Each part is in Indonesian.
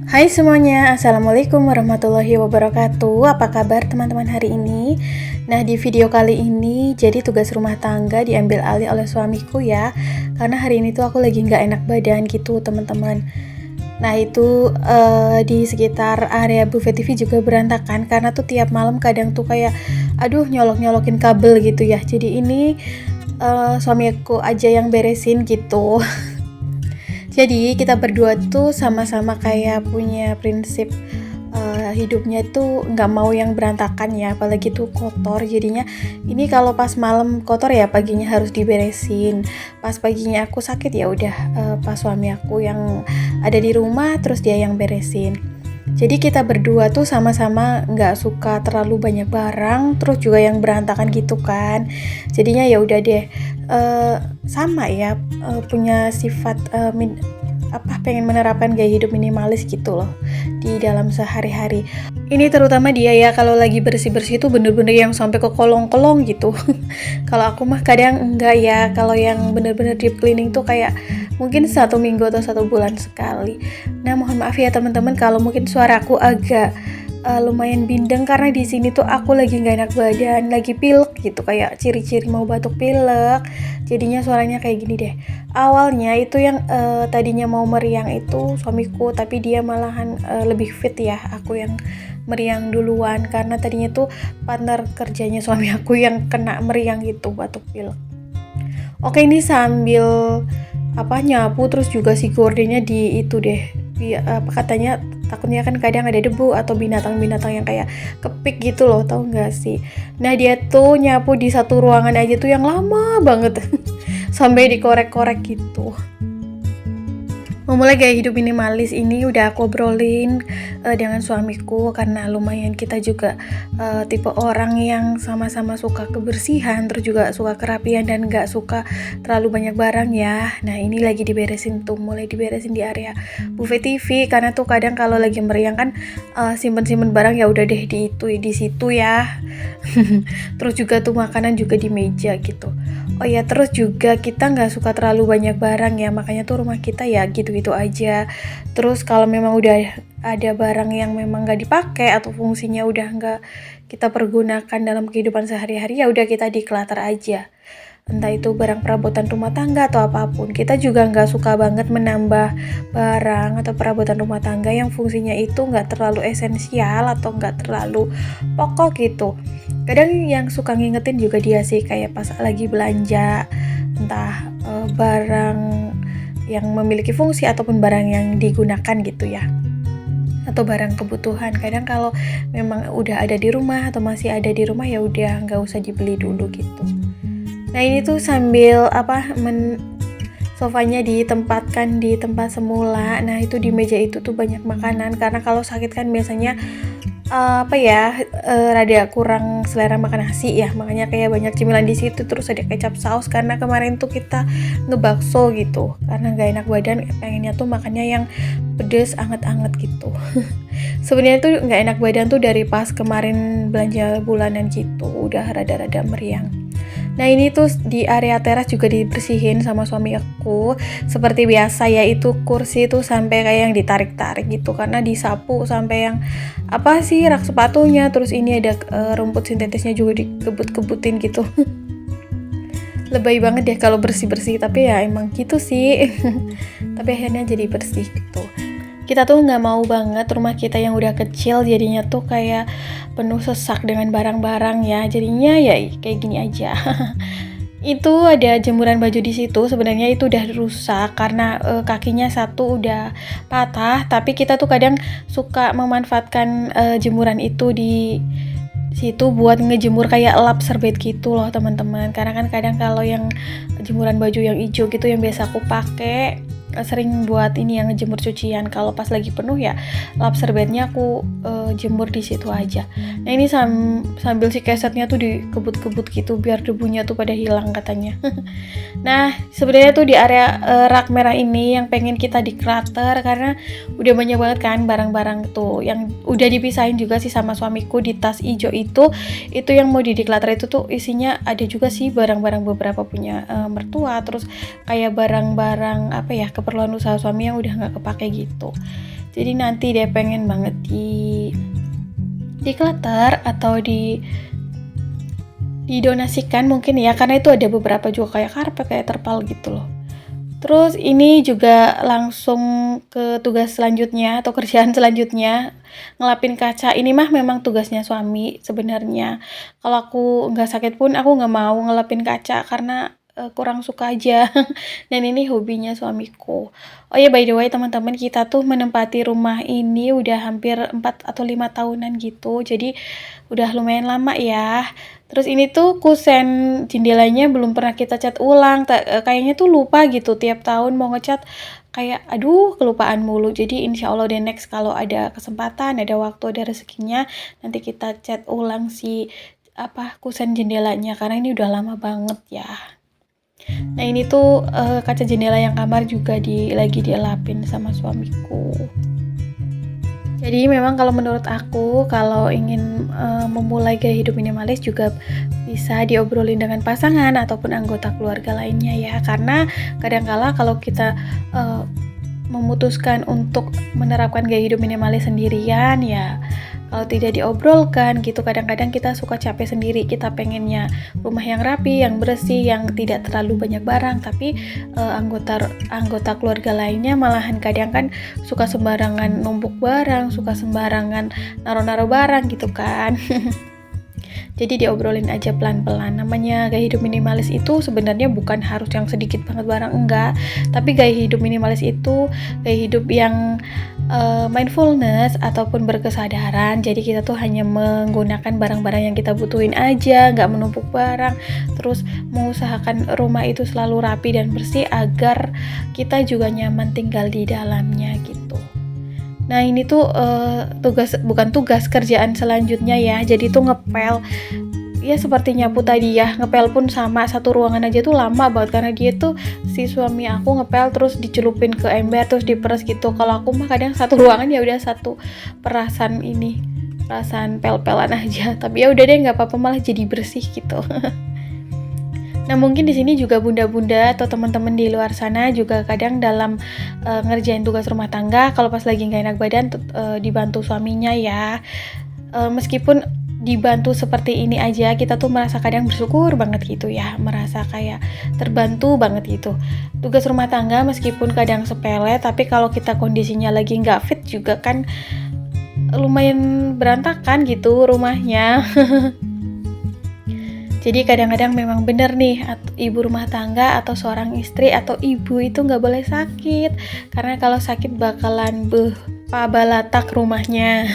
Hai semuanya, Assalamualaikum warahmatullahi wabarakatuh. Apa kabar teman-teman hari ini? Nah, di video kali ini jadi tugas rumah tangga diambil alih oleh suamiku ya. Karena hari ini tuh aku lagi nggak enak badan gitu teman-teman. Nah itu di sekitar area Buffet TV juga berantakan karena tuh tiap malam kadang tuh kayak aduh nyolok-nyolokin kabel gitu ya. Jadi ini suamiku aja yang beresin gitu. Jadi kita berdua tuh sama-sama kayak punya prinsip hidupnya tuh nggak mau yang berantakan ya, apalagi tuh kotor. Jadinya ini kalau pas malam kotor ya paginya harus diberesin. Pas paginya aku sakit ya udah pas suami aku yang ada di rumah terus dia yang beresin. Jadi kita berdua tuh sama-sama nggak suka terlalu banyak barang, terus juga yang berantakan gitu kan. Jadinya ya udah deh sama ya punya sifat pengen menerapkan gaya hidup minimalis gitu loh di dalam sehari-hari. Ini terutama dia ya kalau lagi bersih-bersih tuh bener-bener yang sampai ke kolong-kolong gitu. Kalau aku mah kadang enggak ya, kalau yang bener-bener deep cleaning tuh kayak mungkin 1 minggu atau 1 bulan sekali. Nah mohon maaf ya teman-teman kalau mungkin suaraku agak lumayan bindeng karena di sini tuh aku lagi nggak enak badan, lagi pilek gitu, kayak ciri-ciri mau batuk pilek. Jadinya suaranya kayak gini deh. Awalnya itu yang tadinya mau meriang itu suamiku, tapi dia malahan lebih fit ya. Aku yang meriang duluan karena tadinya tuh partner kerjanya suami aku yang kena meriang gitu, batuk pilek. Oke, ini sambil nyapu terus juga si gordennya di itu deh. Katanya takutnya kan kadang ada debu atau binatang-binatang yang kayak kepik gitu loh, tahu nggak sih? Nah dia tuh nyapu di satu ruangan aja tuh yang lama banget sampai dikorek-korek gitu. Memulai gaya hidup minimalis ini udah aku obrolin dengan suamiku karena lumayan kita juga tipe orang yang sama-sama suka kebersihan, terus juga suka kerapian dan gak suka terlalu banyak barang ya. Nah ini lagi diberesin tuh, mulai diberesin di area Buffet TV karena tuh kadang kalau lagi meriang kan simpen-simpen barang ya udah deh di situ ya. Terus juga tuh makanan juga di meja gitu. Oh ya, terus juga kita nggak suka terlalu banyak barang ya, makanya tuh rumah kita ya gitu-gitu aja. Terus kalau memang udah ada barang yang memang nggak dipakai atau fungsinya udah nggak kita pergunakan dalam kehidupan sehari-hari, ya udah kita declutter aja. Entah itu barang perabotan rumah tangga atau apapun. Kita juga nggak suka banget menambah barang atau perabotan rumah tangga yang fungsinya itu nggak terlalu esensial atau nggak terlalu pokok gitu. Kadang yang suka ngingetin juga dia sih, kayak pas lagi belanja entah barang yang memiliki fungsi ataupun barang yang digunakan gitu ya, atau barang kebutuhan. Kadang kalau memang udah ada di rumah atau masih ada di rumah ya udah nggak usah dibeli dulu gitu. Nah ini tuh sambil sofanya ditempatkan di tempat semula. Nah itu di meja itu tuh banyak makanan karena kalau sakit kan biasanya rada kurang selera makan nasi ya, makanya kayak banyak cemilan di situ. Terus ada kecap saus karena kemarin tuh kita ngebakso gitu karena nggak enak badan, pengennya tuh makannya yang pedes anget-anget gitu. Sebenarnya tuh nggak enak badan tuh dari pas kemarin belanja bulanan gitu, udah rada-rada meriang. Nah ini tuh di area teras juga dibersihin sama suami aku. Seperti biasa ya, itu kursi tuh sampai kayak yang ditarik-tarik gitu karena disapu sampai yang rak sepatunya. Terus ini ada rumput sintetisnya juga dikebut-kebutin gitu. Lebay banget deh kalau bersih-bersih, tapi ya emang gitu sih. Tapi akhirnya jadi bersih gitu. Kita tuh nggak mau banget rumah kita yang udah kecil jadinya tuh kayak penuh sesak dengan barang-barang ya. Jadinya ya kayak gini aja. Itu ada jemuran baju di situ. Sebenarnya itu udah rusak karena kakinya satu udah patah. Tapi kita tuh kadang suka memanfaatkan jemuran itu di situ buat ngejemur kayak lap serbet gitu loh teman-teman. Karena kan kadang kalau yang jemuran baju yang hijau gitu yang biasa aku pakai sering buat ini yang ngejemur cucian. Kalau pas lagi penuh ya lap serbetnya aku jemur di situ aja. Nah ini sambil si kesetnya tuh dikebut-kebut gitu biar debunya tuh pada hilang katanya. Nah sebenarnya tuh di area rak merah ini yang pengen kita declutter karena udah banyak banget kan barang-barang tuh yang udah dipisahin juga sih sama suamiku di tas hijau itu yang mau di declutter itu tuh isinya ada juga sih barang-barang beberapa punya mertua, terus kayak barang-barang keperluan usaha suami yang udah nggak kepake gitu. Jadi nanti dia pengen banget di clutter atau didonasikan mungkin ya, karena itu ada beberapa juga kayak karpet, kayak terpal gitu loh. Terus ini juga langsung ke tugas selanjutnya atau kerjaan selanjutnya, ngelapin kaca. Ini mah memang tugasnya suami sebenarnya. Kalau aku nggak sakit pun aku nggak mau ngelapin kaca karena kurang suka aja. Dan ini hobinya suamiku. Oh ya, by the way teman-teman, kita tuh menempati rumah ini udah hampir 4 atau 5 tahunan gitu. Jadi udah lumayan lama ya. Terus ini tuh kusen jendelanya belum pernah kita cat ulang. Kayaknya tuh lupa gitu, tiap tahun mau ngecat kayak aduh kelupaan mulu. Jadi insya Allah deh next kalau ada kesempatan, ada waktu, ada rezekinya, nanti kita cat ulang si kusen jendelanya karena ini udah lama banget ya. Nah ini tuh kaca jendela yang kamar juga lagi dielapin sama suamiku. Jadi memang kalau menurut aku, kalau ingin memulai gaya hidup minimalis juga bisa diobrolin dengan pasangan ataupun anggota keluarga lainnya ya. Karena kadangkala kalau kita memutuskan untuk menerapkan gaya hidup minimalis sendirian ya, kalau tidak diobrolkan gitu, kadang-kadang kita suka capek sendiri. Kita pengennya rumah yang rapi, yang bersih, yang tidak terlalu banyak barang, tapi anggota keluarga lainnya malahan kadang kan suka sembarangan numpuk barang, suka sembarangan naruh-naruh barang gitu kan. Jadi diobrolin aja pelan-pelan. Namanya gaya hidup minimalis itu sebenarnya bukan harus yang sedikit banget barang, enggak. Tapi gaya hidup minimalis itu gaya hidup yang mindfulness ataupun berkesadaran. Jadi kita tuh hanya menggunakan barang-barang yang kita butuhin aja, nggak menumpuk barang. Terus mengusahakan rumah itu selalu rapi dan bersih agar kita juga nyaman tinggal di dalamnya gitu. Nah ini tuh kerjaan selanjutnya ya. Jadi tuh ngepel, ya seperti nyapu tadi ya, ngepel pun sama, satu ruangan aja tuh lama banget karena dia tuh si suami aku ngepel terus dicelupin ke ember terus diperas gitu. Kalau aku mah kadang satu ruangan ya udah satu perasan pel-pelan aja. Tapi ya udah deh, nggak apa-apa, malah jadi bersih gitu. Nah mungkin di sini juga bunda-bunda atau teman-teman di luar sana juga kadang dalam ngerjain tugas rumah tangga, kalau pas lagi nggak enak badan dibantu suaminya ya. Meskipun dibantu seperti ini aja, kita tuh merasa kadang bersyukur banget gitu ya, merasa kayak terbantu banget gitu. Tugas rumah tangga meskipun kadang sepele, tapi kalau kita kondisinya lagi nggak fit juga kan lumayan berantakan gitu rumahnya. Jadi kadang-kadang memang bener nih, ibu rumah tangga atau seorang istri atau ibu itu nggak boleh sakit, karena kalau sakit bakalan pabalatak rumahnya.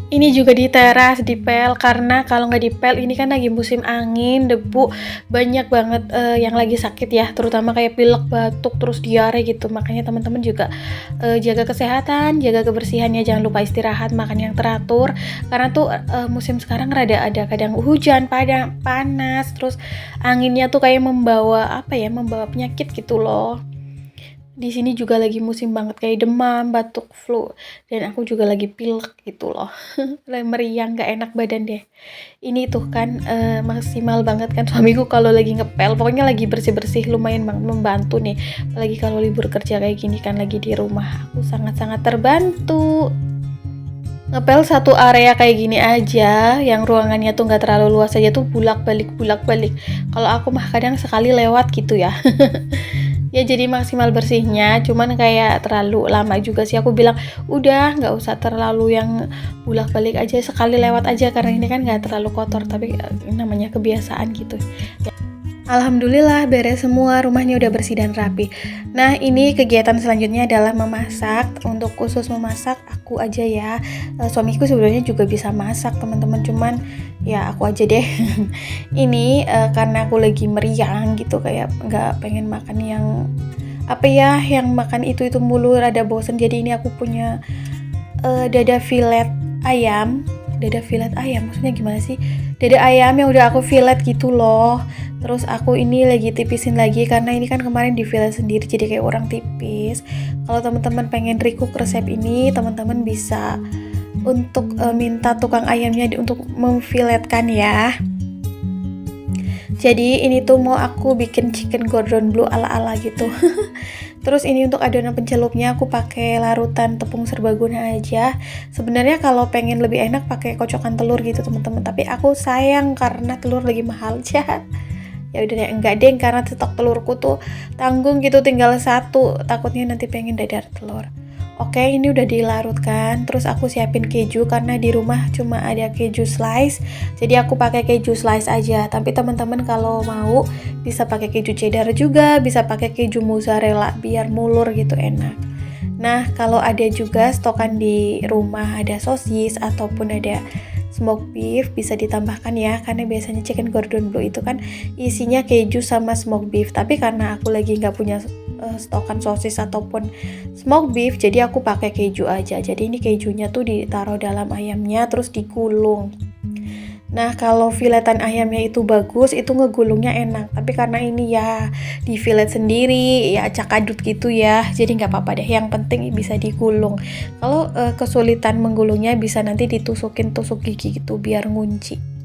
Ini juga di teras, dipel, karena kalau nggak dipel ini kan lagi musim angin, debu, banyak banget yang lagi sakit ya, terutama kayak pilek, batuk, terus diare gitu. Makanya teman-teman juga jaga kesehatan, jaga kebersihannya, jangan lupa istirahat, makan yang teratur. Karena tuh musim sekarang rada ada kadang hujan, panas, terus anginnya tuh kayak membawa penyakit gitu loh. Di sini juga lagi musim banget kayak demam, batuk, flu, dan aku juga lagi pilek gitu loh. Meriang, gak enak badan deh. Ini tuh kan maksimal banget kan suamiku kalau lagi ngepel, pokoknya lagi bersih-bersih, lumayan banget membantu nih. Apalagi kalau libur kerja kayak gini kan lagi di rumah, aku sangat-sangat terbantu. Ngepel satu area kayak gini aja, yang ruangannya tuh gak terlalu luas aja tuh bulak-balik. Kalau aku mah kadang sekali lewat gitu ya. Ya jadi maksimal bersihnya, cuman kayak terlalu lama juga sih. Aku bilang udah nggak usah terlalu yang bolak-balik aja, sekali lewat aja karena ini kan nggak terlalu kotor, tapi namanya kebiasaan gitu ya. Alhamdulillah beres semua, rumahnya udah bersih dan rapi. Nah ini kegiatan selanjutnya adalah memasak. Untuk khusus memasak aku aja ya, suamiku sebenarnya juga bisa masak teman-teman, cuman ya aku aja deh. Ini karena aku lagi meriang gitu, kayak nggak pengen makan yang yang makan itu mulu, rada bosen. Jadi ini aku punya dada filet ayam maksudnya gimana sih, dada ayam yang udah aku filet gitu loh. Terus aku ini lagi tipisin lagi karena ini kan kemarin di filet sendiri jadi kayak orang tipis. Kalau teman-teman pengen recook resep ini, teman-teman bisa untuk minta tukang ayamnya untuk memfiletkan ya. Jadi ini tuh mau aku bikin chicken cordon bleu ala-ala gitu. Terus ini untuk adonan pencelupnya aku pakai larutan tepung serbaguna aja. Sebenarnya kalau pengen lebih enak pakai kocokan telur gitu teman-teman, tapi aku sayang karena telur lagi mahal aja. Ya udah deh, enggak deh, karena stok telurku tuh tanggung gitu, tinggal satu, takutnya nanti pengen dadar telur. Oke, ini udah dilarutkan. Terus aku siapin keju karena di rumah cuma ada keju slice. Jadi aku pakai keju slice aja. Tapi teman-teman kalau mau bisa pakai keju cheddar juga, bisa pakai keju mozzarella biar mulur gitu enak. Nah, kalau ada juga stokan di rumah ada sosis ataupun ada smoked beef bisa ditambahkan ya, karena biasanya chicken cordon bleu itu kan isinya keju sama smoked beef, tapi karena aku lagi nggak punya stokan sosis ataupun smoked beef, jadi aku pakai keju aja. Jadi ini kejunya tuh ditaruh dalam ayamnya terus digulung. Nah, kalau filetan ayamnya itu bagus, itu ngegulungnya enak. Tapi karena ini ya di filet sendiri, ya acak adut gitu ya, jadi nggak apa-apa deh. Yang penting bisa digulung. Kalau kesulitan menggulungnya bisa nanti ditusukin tusuk gigi gitu biar ngunci.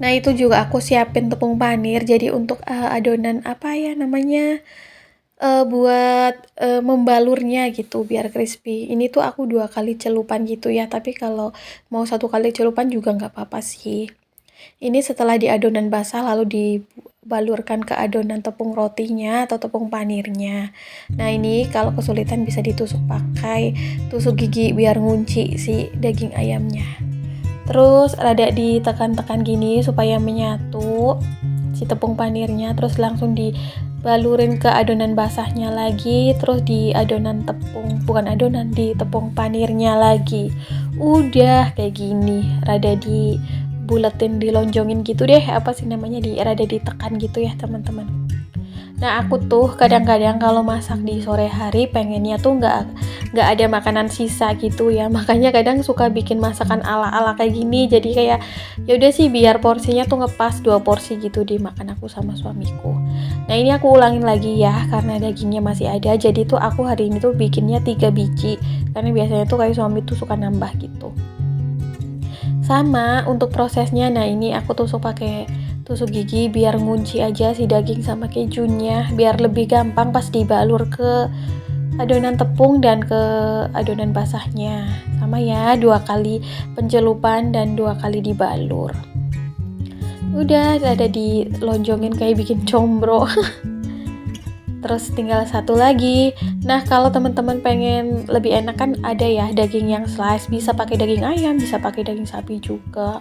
Nah, itu juga aku siapin tepung panir. Jadi untuk adonan apa ya namanya? Buat membalurnya gitu biar crispy. Ini tuh aku 2 kali celupan gitu ya, tapi kalau mau 1 kali celupan juga nggak apa-apa sih. Ini setelah di adonan basah lalu dibalurkan ke adonan tepung rotinya atau tepung panirnya. Nah, ini kalau kesulitan bisa ditusuk pakai tusuk gigi biar ngunci si daging ayamnya. Terus rada ditekan-tekan gini supaya menyatu si tepung panirnya, terus langsung dibalurin ke adonan basahnya lagi, terus di adonan tepung, bukan adonan, di tepung panirnya lagi. Udah kayak gini, rada dibuletin, dilonjongin gitu deh, apa sih namanya, rada ditekan gitu ya teman-teman. Nah, aku tuh kadang-kadang kalau masak di sore hari pengennya tuh nggak ada makanan sisa gitu ya, makanya kadang suka bikin masakan ala-ala kayak gini. Jadi kayak ya udah sih biar porsinya tuh ngepas 2 porsi gitu dimakan aku sama suamiku. Nah, ini aku ulangin lagi ya karena dagingnya masih ada. Jadi tuh aku hari ini tuh bikinnya 3 biji karena biasanya tuh kayak suami tuh suka nambah gitu. Sama untuk prosesnya, nah ini aku tusuk pakai tusuk gigi biar ngunci aja si daging sama kejunya, biar lebih gampang pas dibalur ke adonan tepung dan ke adonan basahnya. Sama ya, 2 kali pencelupan dan 2 kali dibalur. Udah ada dilonjongin kayak bikin combro. Terus tinggal satu lagi. Nah, kalau teman-teman pengen lebih enak kan ada ya daging yang slice, bisa pakai daging ayam, bisa pakai daging sapi juga.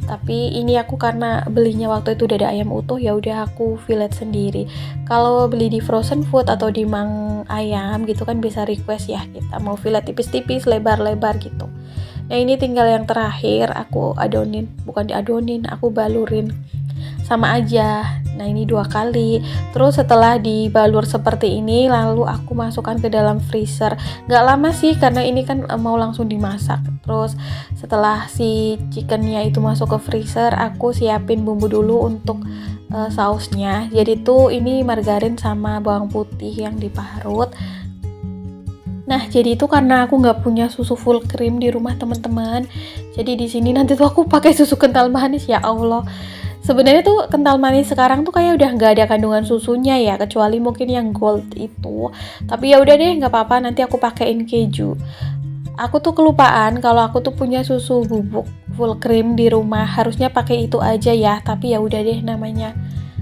Tapi ini aku karena belinya waktu itu udah ada ayam utuh, ya udah aku fillet sendiri. Kalau beli di frozen food atau di Mang Ayam gitu kan bisa request ya, kita mau fillet tipis-tipis, lebar-lebar gitu. Nah, ini tinggal yang terakhir aku adonin, bukan diadonin, aku balurin. Sama aja. Nah, ini 2 kali. Terus setelah dibalur seperti ini lalu aku masukkan ke dalam freezer. Gak lama sih karena ini kan mau langsung dimasak. Terus setelah si chickennya itu masuk ke freezer, aku siapin bumbu dulu untuk sausnya. Jadi tuh ini margarin sama bawang putih yang diparut. Nah, jadi itu karena aku nggak punya susu full cream di rumah teman-teman. Jadi di sini nanti tuh aku pakai susu kental manis, ya Allah. Sebenarnya tuh kental manis sekarang tuh kayak udah nggak ada kandungan susunya ya, kecuali mungkin yang gold itu. Tapi ya udah deh, nggak apa-apa, nanti aku pakein keju. Aku tuh kelupaan kalau aku tuh punya susu bubuk full cream di rumah, harusnya pakai itu aja ya. Tapi ya udah deh, namanya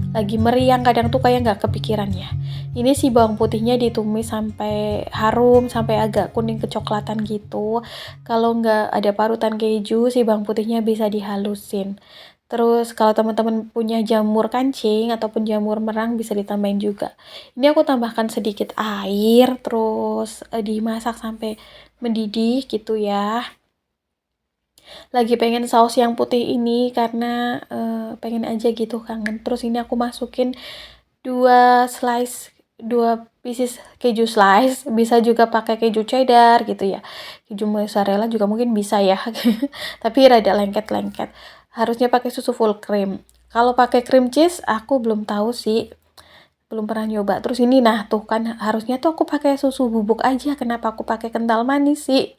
lagi meriang kadang tuh kayak nggak kepikiran ya. Ini si bawang putihnya ditumis sampai harum, sampai agak kuning kecoklatan gitu. Kalau nggak ada parutan keju, si bawang putihnya bisa dihalusin. Terus kalau teman-teman punya jamur kancing ataupun jamur merang bisa ditambahin juga. Ini aku tambahkan sedikit air, terus dimasak sampai mendidih gitu ya. Lagi pengen saus yang putih ini karena pengen aja gitu, kangen. Terus ini aku masukin 2 pieces keju slice, bisa juga pakai keju cheddar gitu ya. Keju mozzarella juga mungkin bisa ya. Tapi rada lengket-lengket. Harusnya pakai susu full cream. Kalau pakai cream cheese aku belum tahu sih. Belum pernah nyoba. Terus ini nah tuh kan harusnya tuh aku pakai susu bubuk aja. Kenapa aku pakai kental manis sih?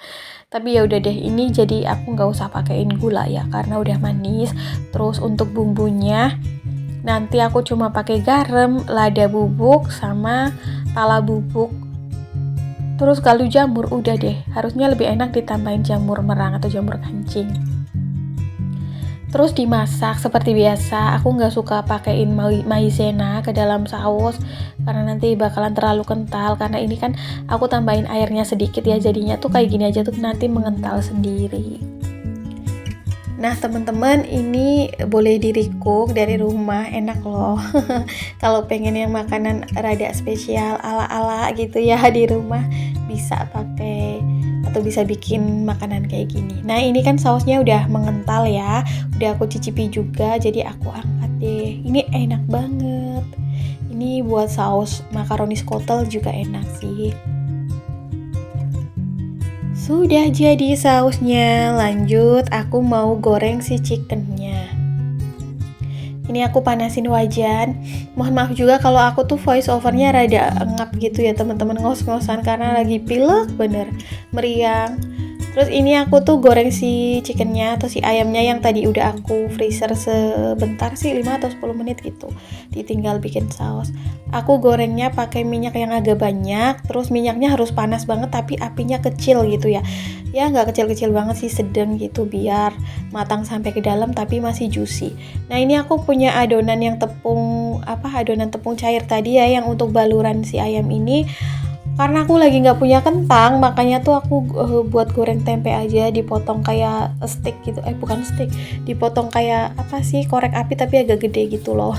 Tapi ya udah deh, ini jadi aku nggak usah pakein gula ya karena udah manis. Terus untuk bumbunya Nanti aku cuma pakai garam, lada bubuk, sama tala bubuk. Terus kaldu jamur, udah deh. Harusnya lebih enak ditambahin jamur merang atau jamur kancing. Terus dimasak seperti biasa. Aku nggak suka pakein maizena ke dalam saus karena nanti bakalan terlalu kental. Karena ini kan aku tambahin airnya sedikit ya, jadinya tuh kayak gini aja tuh nanti mengental sendiri. Nah teman-teman, ini boleh di-recook dari rumah, enak loh. Kalau pengen yang makanan rada spesial ala-ala gitu ya di rumah, bisa pakai atau bisa bikin makanan kayak gini. Nah ini kan sausnya udah mengental ya, udah aku cicipi juga, jadi aku angkat deh. Ini enak banget. Ini buat saus makaroni skotel juga enak sih. Sudah jadi sausnya, lanjut aku mau goreng si chickennya. Ini aku panasin wajan. Mohon maaf juga kalau aku tuh voice overnya rada engap gitu ya teman-teman, ngos-ngosan karena lagi pilek bener, meriang. Terus ini aku tuh goreng si chickennya atau si ayamnya yang tadi udah aku freezer sebentar sih, 5 atau 10 menit gitu. Ditinggal bikin saus. Aku gorengnya pakai minyak yang agak banyak, terus minyaknya harus panas banget tapi apinya kecil gitu ya. Ya nggak kecil-kecil banget sih, sedang gitu biar matang sampai ke dalam tapi masih juicy. Nah ini aku punya adonan yang adonan tepung cair tadi ya, yang untuk baluran si ayam ini. Karena aku lagi nggak punya kentang, makanya tuh aku buat goreng tempe aja, dipotong kayak steak gitu. Bukan steak, dipotong kayak korek api tapi agak gede gitu loh.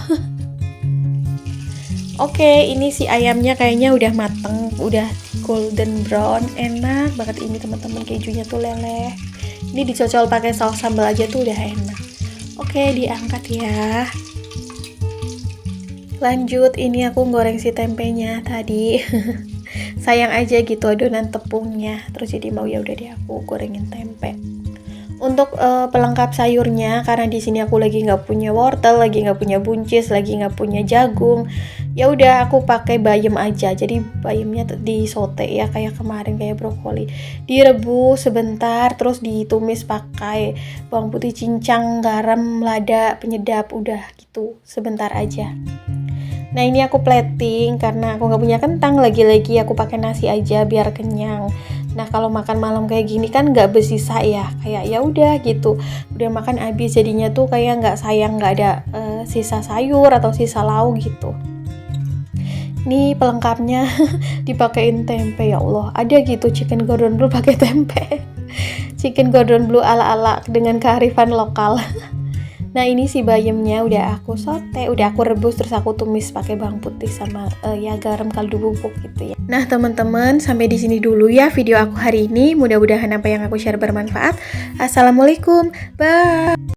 Oke, ini si ayamnya kayaknya udah mateng, udah golden brown, enak banget ini teman-teman, kejunya tuh leleh. Ini dicocol pakai saus sambal aja tuh udah enak. Oke, diangkat ya. Lanjut, ini aku goreng si tempenya tadi. Sayang aja gitu adonan tepungnya, terus jadi mau ya udah deh aku gorengin tempe. Untuk pelengkap sayurnya, karena di sini aku lagi nggak punya wortel, lagi nggak punya buncis, lagi nggak punya jagung, ya udah aku pakai bayam aja. Jadi bayamnya disote ya kayak kemarin, kayak brokoli, direbus sebentar, terus ditumis pakai bawang putih cincang, garam, lada, penyedap, udah gitu sebentar aja. Nah ini aku plating karena aku nggak punya kentang, lagi-lagi aku pakai nasi aja biar kenyang. Nah kalau makan malam kayak gini kan nggak bersisa ya, kayak ya udah gitu, udah makan habis, jadinya tuh kayak nggak sayang nggak ada sisa sayur atau sisa lauk gitu. Ini pelengkapnya dipakein tempe, ya Allah, ada gitu chicken cordon bleu pakai tempe. Chicken cordon bleu ala-ala dengan kearifan lokal. Nah ini si bayamnya udah aku sote, udah aku rebus, terus aku tumis pakai bawang putih sama garam, kaldu bubuk gitu ya. Nah teman-teman, sampai di sini dulu ya video aku hari ini. Mudah-mudahan apa yang aku share bermanfaat. Assalamualaikum, bye.